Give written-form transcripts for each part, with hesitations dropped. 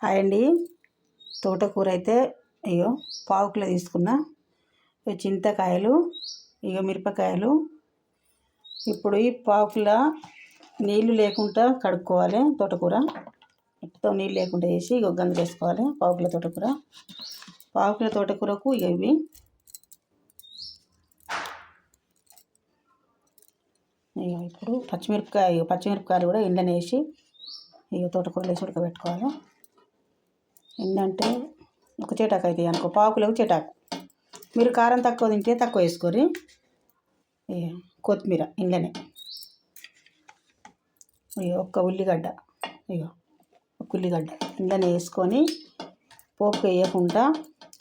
Hi అండి. తోటకూర అయితే ఇగో పావుకిలో తీసుకున్నా. చింతకాయలు, మిరపకాయలు. ఇప్పుడు ఈ పావుకిలో నీళ్ళు లేకుండా కడుక్కోవాలి. తోటకూర మొత్తం నీళ్ళు లేకుండా వేసి గంజ వేసుకోవాలి. పావుకిలో తోటకూరకు ఇవి ఇప్పుడు పచ్చిమిరపకాయలు కూడా ఎండనే వేసి తోటకూరలో వేసి ఉడకబెట్టుకోవాలి. ఏంటంటే ఒక చేటాకు అవుతాయి అనుకో, పావుకిలోకి చేటాకు. మీరు కారం తక్కువ తింటే తక్కువ వేసుకోరి. కొత్తిమీర ఇంట్లోనే ఒక్క ఉల్లిగడ్డ ఇంట్లోనే వేసుకొని పోపు వేయకుండా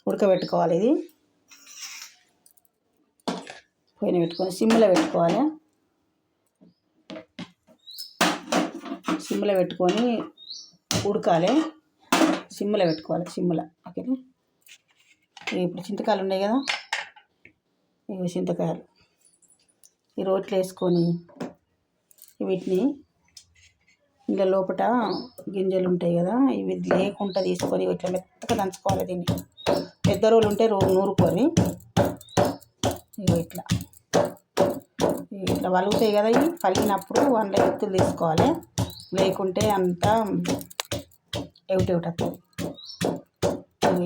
ఉడకబెట్టుకోవాలి. ఇది పొయ్యిన పెట్టుకొని సిమ్లో పెట్టుకోవాలి. సిమ్లో పెట్టుకొని ఉడకాలి. సిమ్లో పెట్టుకోవాలి. ఓకేనా. ఇప్పుడు చింతకాయలు ఉన్నాయి కదా, చింతకాయలు ఈ రోట్లో వేసుకొని వీటిని ఇందులో లోపల గింజలు ఉంటాయి కదా, ఇవి లేకుండా తీసుకొని ఇట్లా మెత్తగా దంచుకోవాలి. దీన్ని పెద్ద రోలు ఉంటే నూరుకొని ఇట్లా వలుగుతాయి కదా, ఇవి పలిగినప్పుడు అందులో ఎత్తులు తీసుకోవాలి. లేకుంటే అంతా ఎవుటవుతుంది.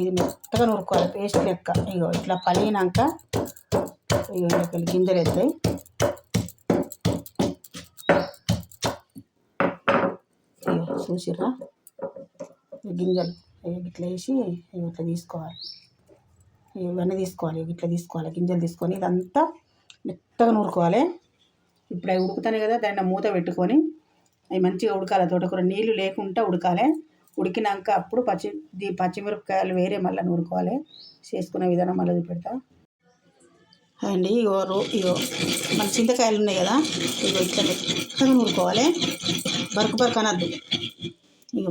ఇది మెత్తగా నూరుకోవాలి, పేస్ట్ లెక్క. ఇట్లా పలిగినాక ఇళ్ళకి గింజలు వేస్తాయి. చూసిర్రా, గింజలు ఇట్లా వేసి ఇట్లా తీసుకోవాలి. ఇవన్నీ తీసుకోవాలి, ఇట్లా తీసుకోవాలి. గింజలు తీసుకొని ఇదంతా మెత్తగా నూరుకోవాలి. ఇప్పుడు అవి ఉడుకుతాయి కదా, దాన్ని మూత పెట్టుకొని అవి మంచిగా ఉడకాలి. తోటకూర నీళ్ళు లేకుండా ఉడకాలి. ఉడికినాక అప్పుడు పచ్చిమిరపకాయలు వేరే మళ్ళీ నూరుకోవాలి. చేసుకునే విధానం మళ్ళీ చూపెడతా అండి. మన చింతకాయలు ఉన్నాయి కదా, ఇట్లా మెత్తగా నూరుకోవాలి. బరకు అనద్దు.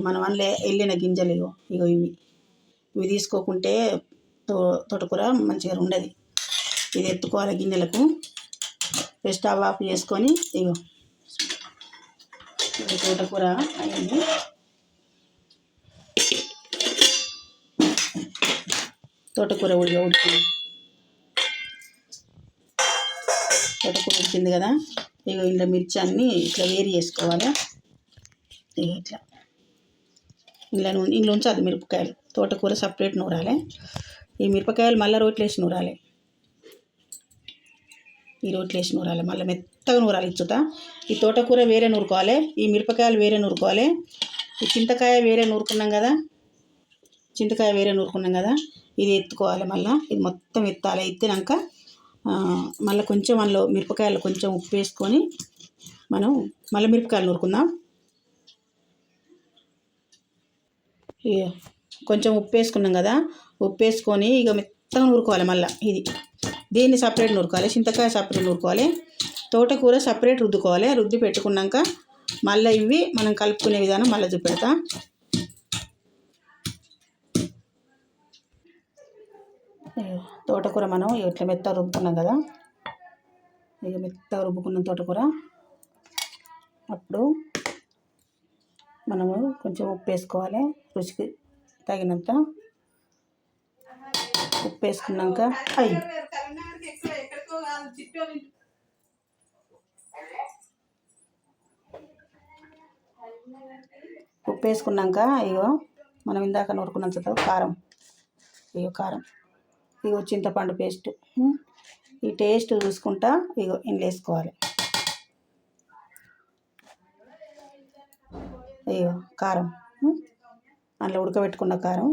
మనం అందులో వెళ్ళిన గింజలు ఇవి తీసుకోకుంటే తోటకూర మంచిగా ఉండదు. ఇది ఎత్తుకోవాలి గిన్నెలకు. స్టవ్ ఆఫ్ చేసుకొని తోటకూర అయింది. తోటకూర ఉడికింది కదా, ఇంట్లో మిర్చి అన్నీ ఇట్లా వేరి చేసుకోవాలి. ఇట్లా ఇంట్లో ఉంచదు మిరపకాయలు. తోటకూర సపరేట్ నూరాలి. ఈ మిరపకాయలు మళ్ళీ రోట్లో వేసి నూరాలి. మళ్ళీ మెత్తగా నూరాలి. ఇచ్చుతా ఈ తోటకూర వేరే నూరుకోవాలి, ఈ మిరపకాయలు వేరే నూరుకోవాలి. ఈ చింతకాయ వేరే నూరుకున్నాం కదా, ఇది ఎత్తుకోవాలి. మళ్ళీ ఇది మొత్తం ఎత్తాలి. ఎత్తినాక మళ్ళీ కొంచెం అందులో మిరపకాయలు కొంచెం ఉప్పు వేసుకొని మనం మళ్ళీ మిరపకాయలు నూరుకుందాం. కొంచెం ఉప్పు వేసుకున్నాం కదా, ఉప్పు వేసుకొని మెత్తగా నూరుకోవాలి. మళ్ళీ దీన్ని సపరేట్ నూరుకోవాలి, చింతకాయ సపరేట్ నూరుకోవాలి, తోటకూర సపరేట్ రుద్దుకోవాలి. రుద్ది పెట్టుకున్నాక మళ్ళీ ఇవి మనం కలుపుకునే విధానం మళ్ళీ చూపెడతా. తోటకూర మనం ఇట్లా మెత్తగా రుబ్బుకున్నాం కదా, మెత్తగా రుబ్బుకున్నాం తోటకూర. అప్పుడు మనము కొంచెం ఉప్పు వేసుకోవాలి, రుచికి తగినంత ఉప్పు వేసుకున్నాక మనం ఇందాక నూరుకున్నాం కారం. చింతపండు పేస్ట్. ఈ టేస్ట్ చూసుకుంటా ఇందులో వేసుకోవాలి. కారం, అందులో ఉడకబెట్టుకున్న కారం.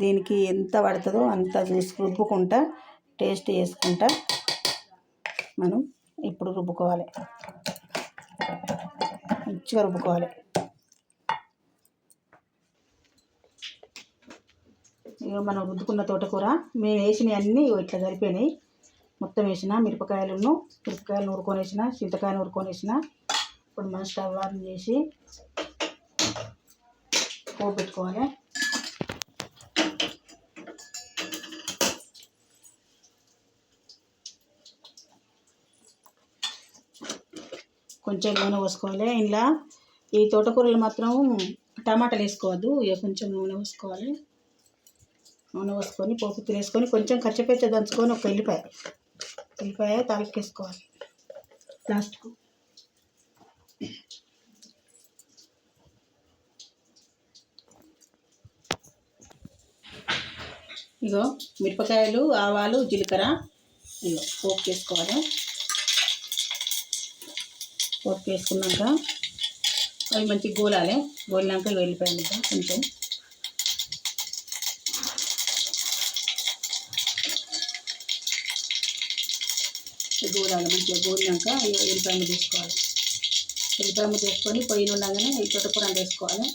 దీనికి ఎంత పడుతుందో అంత చూసి రుబ్బుకుంటా టేస్ట్ చేసుకుంటా మనం ఇప్పుడు రుబ్బుకోవాలి. మంచిగా రుబ్బుకోవాలి. మనం రుద్దుకున్న తోటకూర మేము వేసినవి అన్నీ ఇట్లా సరిపోయినాయి. మొత్తం వేసిన మిరపకాయలు నూరుకొని వేసిన, చింతకాయలు నూరుకొని వేసిన. ఇప్పుడు మనం స్టవ్ ఆన్ చేసి పోపు పెట్టుకోవాలి. కొంచెం నూనె పోసుకోవాలి. ఇలా ఈ తోటకూరలు మాత్రం టమాటాలు వేసుకోవద్దు, ఇక కొంచెం నూనె పోసుకోవాలి. నూనె పోసుకొని పోపు వేసుకొని కొంచెం కచ్చపెచ్చ దంచుకొని ఒక ఎల్లిపాయ తాలింపు వేసుకోవాలి లాస్ట్కు. ఇగో మిరపకాయలు, ఆవాలు, జీలకర్ర ఇగో పోపు వేసుకోవాలి. పోపు వేసుకున్నాక అవి మంచిగా గోలినాక వెళ్ళిపోయాను కొంచెం. గోలాలి మంచిగా గోలినాక ఎల్లిపాయలు తీసుకోవాలి. ఎల్లిపాయలు తీసుకొని పొయ్యి ఉండగానే ఈ తోటకూర వేసుకోవాలి.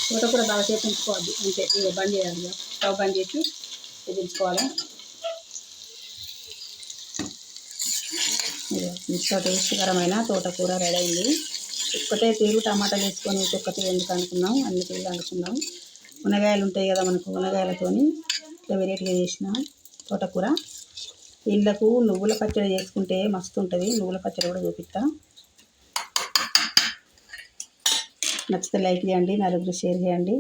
తోటకూర బాగా సేపు ఉంచుకోవద్దు, అంతే ఇక బంద్ చేయాలి. ఇక స్టవ్ బంద్ చేసి దించుకోవాలి. ఇంత టేస్ట్కరమైన తోటకూర రెడీ అయింది. ఒక్కటే తీరు టమాటాలు వేసుకొని ఒక్కటే ఎందుకు అనుకున్నాం, అన్ని తీరు అనుకున్నాం. మునగాయలు ఉంటాయి కదా మనకు, మునగాయలతో ఇట్లా వెరైటీగా చేసిన తోటకూర. ఇళ్ళకు నువ్వుల పచ్చడి చేసుకుంటే మస్తు ఉంటుంది. నువ్వుల పచ్చడి కూడా చూపిస్తా. నచ్చితే లైక్ చేయండి, నలుగురు షేర్ చేయండి.